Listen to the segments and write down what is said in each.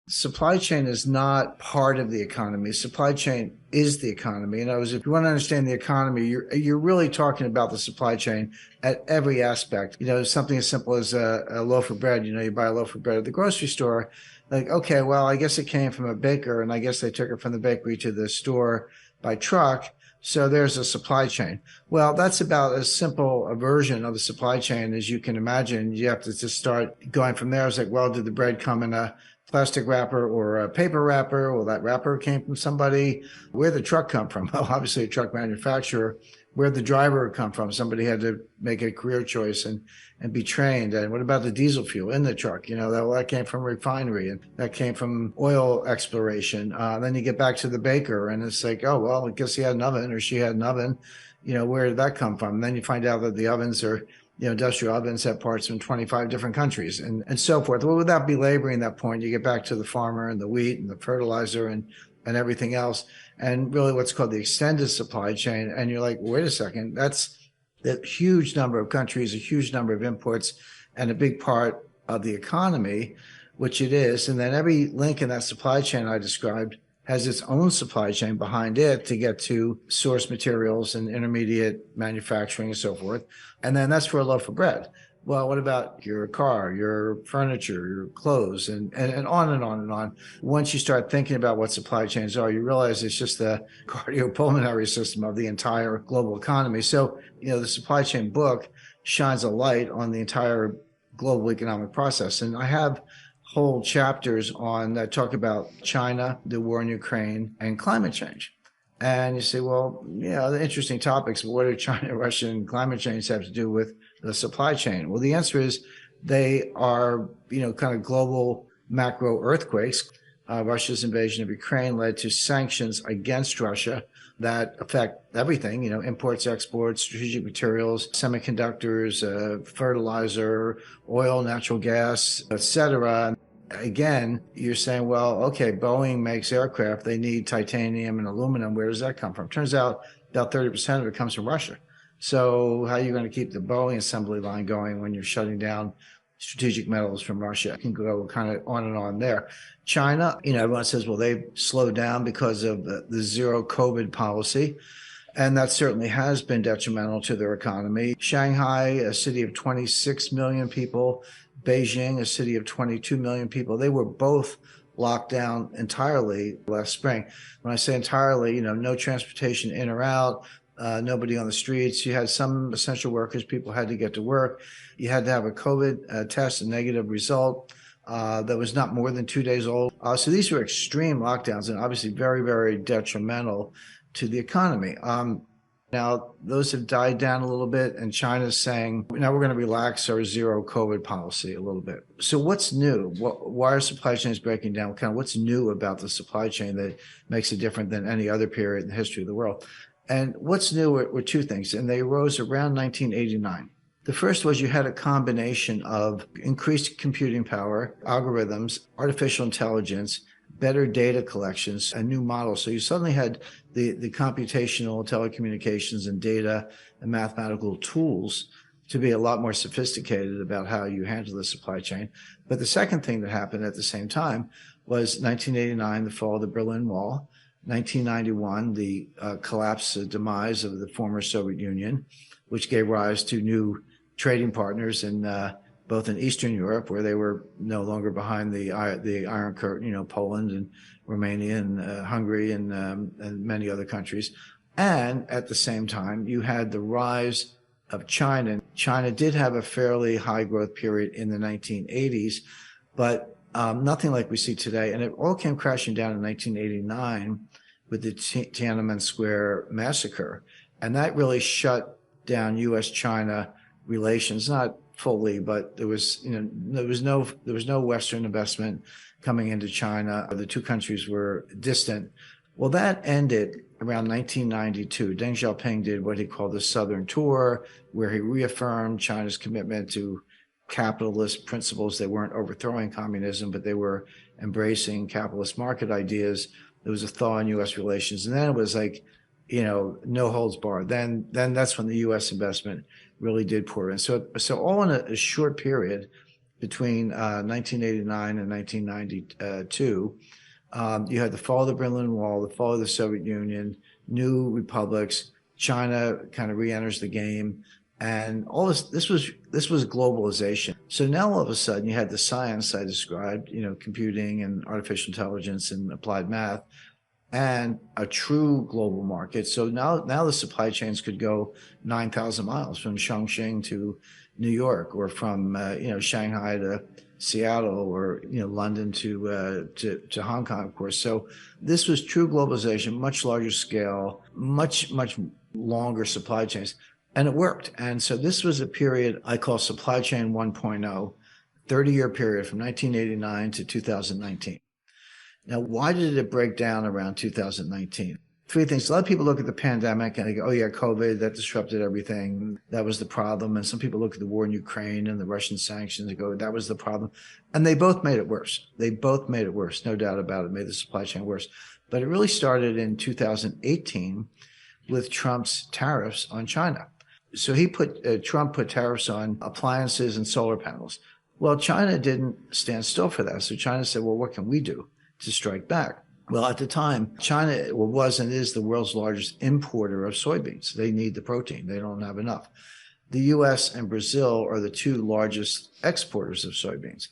Supply chain is not part of the economy. Supply chain is the economy. In other words, if you want to understand the economy, you're really talking about the supply chain at every aspect. Something as simple as a loaf of bread. You buy a loaf of bread at the grocery store. Like, okay, well, I guess it came from a baker, and I guess they took it from the bakery to the store by truck. So there's a supply chain. Well, that's about as simple a version of the supply chain as you can imagine. You have to just start going from there. It's like, well, did the bread come in a plastic wrapper or a paper wrapper? Well, that wrapper came from somebody. Where'd the truck come from? Well, obviously a truck manufacturer. Where'd the driver come from? Somebody had to make a career choice and be trained. And what about the diesel fuel in the truck? That came from a refinery, and that came from oil exploration. Then you get back to the baker, and it's like, oh, well, I guess he had an oven or she had an oven. Where did that come from? And then you find out that the ovens are industrial ovens have parts from 25 different countries and so forth. Well, without belaboring that point, you get back to the farmer and the wheat and the fertilizer and everything else, and really what's called the extended supply chain. And you're like, wait a second, that's a huge number of countries, a huge number of imports, and a big part of the economy, which it is. And then every link in that supply chain I described has its own supply chain behind it to get to source materials and intermediate manufacturing and so forth. And then that's for a loaf of bread. Well, what about your car, your furniture, your clothes, and on and on and on. Once you start thinking about what supply chains are, you realize it's just the cardiopulmonary system of the entire global economy. So, the supply chain book shines a light on the entire global economic process. And I have whole chapters on that talk about China, the war in Ukraine, and climate change. And you say, well, yeah, the interesting topics, but what do China, Russia, and climate change have to do with the supply chain? Well, the answer is they are, kind of global macro earthquakes. Russia's invasion of Ukraine led to sanctions against Russia that affect everything, imports, exports, strategic materials, semiconductors, fertilizer, oil, natural gas, etc. Again, you're saying, well, okay, Boeing makes aircraft. They need titanium and aluminum. Where does that come from? Turns out about 30% of it comes from Russia. So how are you going to keep the Boeing assembly line going when you're shutting down strategic metals from Russia? I can go kind of on and on there. China, everyone says, well, they slowed down because of the zero COVID policy. And that certainly has been detrimental to their economy. Shanghai, a city of 26 million people, Beijing, a city of 22 million people, they were both locked down entirely last spring. When I say entirely, no transportation in or out, nobody on the streets. You had some essential workers, people had to get to work. You had to have a COVID test, a negative result that was not more than 2 days old. So these were extreme lockdowns and obviously very, very detrimental to the economy. Now, those have died down a little bit, and China's saying, now we're going to relax our zero COVID policy a little bit. So what's new? Why are supply chains breaking down? What's new about the supply chain that makes it different than any other period in the history of the world? And what's new were two things, and they arose around 1989. The first was you had a combination of increased computing power, algorithms, artificial intelligence, better data collections, a new model. So you suddenly had the computational telecommunications and data and mathematical tools to be a lot more sophisticated about how you handle the supply chain. But the second thing that happened at the same time was 1989, the fall of the Berlin Wall, 1991, the collapse, the demise of the former Soviet Union, which gave rise to new trading partners in both in Eastern Europe, where they were no longer behind the Iron Curtain, Poland and Romania and Hungary and many other countries. And at the same time, you had the rise of China. China did have a fairly high growth period in the 1980s, but nothing like we see today. And it all came crashing down in 1989 with the Tiananmen Square massacre. And that really shut down U.S.-China relations, not fully, but there was no Western investment coming into China. The two countries were distant. Well, that ended around 1992. Deng Xiaoping did what he called the Southern Tour, where he reaffirmed China's commitment to capitalist principles. They weren't overthrowing communism, but they were embracing capitalist market ideas. There was a thaw in U.S. relations, and then it was like, no holds barred. Then that's when the U.S. investment really did pour in. So all in a short period, between 1989 and 1992. You had the fall of the Berlin Wall, the fall of the Soviet Union, new republics. China kind of re-enters the game, and all this was globalization. So now all of a sudden you had the science I described, computing and artificial intelligence and applied math, and a true global market. So now the supply chains could go 9,000 miles from Chongqing to New York, or from Shanghai to Seattle, or London to Hong Kong, of course. So this was true globalization, much larger scale, much longer supply chains, and it worked. And so this was a period I call supply chain 1.0, 30-year period from 1989 to 2019. Now, why did it break down around 2019? Three things. A lot of people look at the pandemic and they go, oh yeah, COVID, that disrupted everything. That was the problem. And some people look at the war in Ukraine and the Russian sanctions and go, that was the problem. And they both made it worse. They both made it worse. No doubt about it. Made the supply chain worse. But it really started in 2018 with Trump's tariffs on China. So Trump put tariffs on appliances and solar panels. Well, China didn't stand still for that. So China said, well, what can we do to strike back? Well, at the time, China was and is the world's largest importer of soybeans. They need the protein. They don't have enough. The U.S. and Brazil are the two largest exporters of soybeans.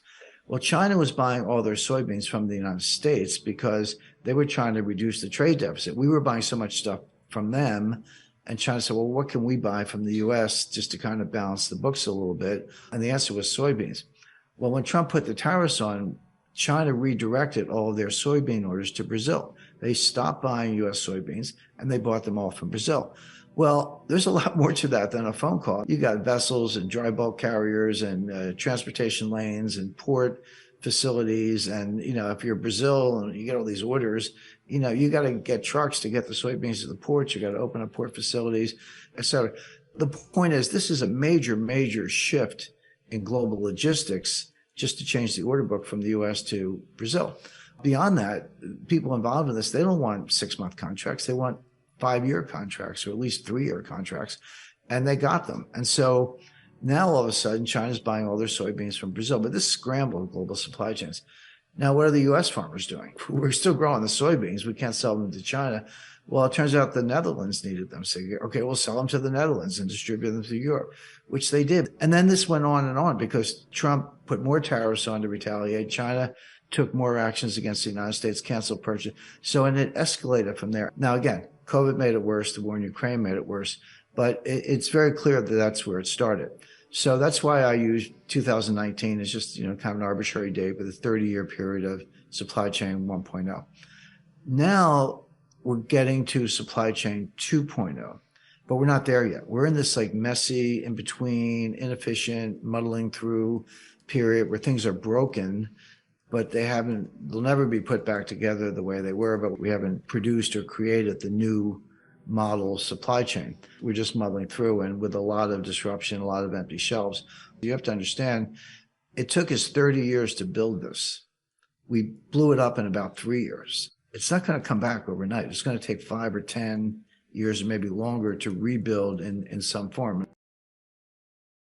Well, China was buying all their soybeans from the United States because they were trying to reduce the trade deficit. We were buying so much stuff from them, and China said, well, what can we buy from the U.S. just to kind of balance the books a little bit? And the answer was soybeans. Well, when Trump put the tariffs on, China redirected all of their soybean orders to Brazil. They stopped buying U.S. soybeans and they bought them all from Brazil. Well, there's a lot more to that than a phone call. You got vessels and dry bulk carriers and transportation lanes and port facilities. And, if you're Brazil and you get all these orders, you got to get trucks to get the soybeans to the ports. You got to open up port facilities, et cetera. The point is, this is a major, major shift in global logistics, just to change the order book from the U.S. to Brazil. Beyond that, people involved in this, they don't want 6-month contracts. They want 5-year contracts, or at least 3-year contracts, and they got them. And so now all of a sudden, China's buying all their soybeans from Brazil, but this scrambled global supply chains. Now, what are the U.S. farmers doing? We're still growing the soybeans. We can't sell them to China. Well, it turns out the Netherlands needed them. So, okay, we'll sell them to the Netherlands and distribute them to Europe, which they did. And then this went on because Trump put more tariffs on to retaliate. China took more actions against the United States, canceled purchase. So, and it escalated from there. Now, again, COVID made it worse. The war in Ukraine made it worse. But it's very clear that that's where it started. So that's why I use 2019 as just, kind of an arbitrary date with a 30-year period of supply chain 1.0. Now, we're getting to supply chain 2.0, but we're not there yet. We're in this messy, in between, inefficient, muddling through period where things are broken, but they'll never be put back together the way they were, but we haven't produced or created the new model supply chain. We're just muddling through, and with a lot of disruption, a lot of empty shelves. You have to understand, it took us 30 years to build this. We blew it up in about 3 years. It's not going to come back overnight. It's going to take 5 or 10 years, or maybe longer, to rebuild in some form.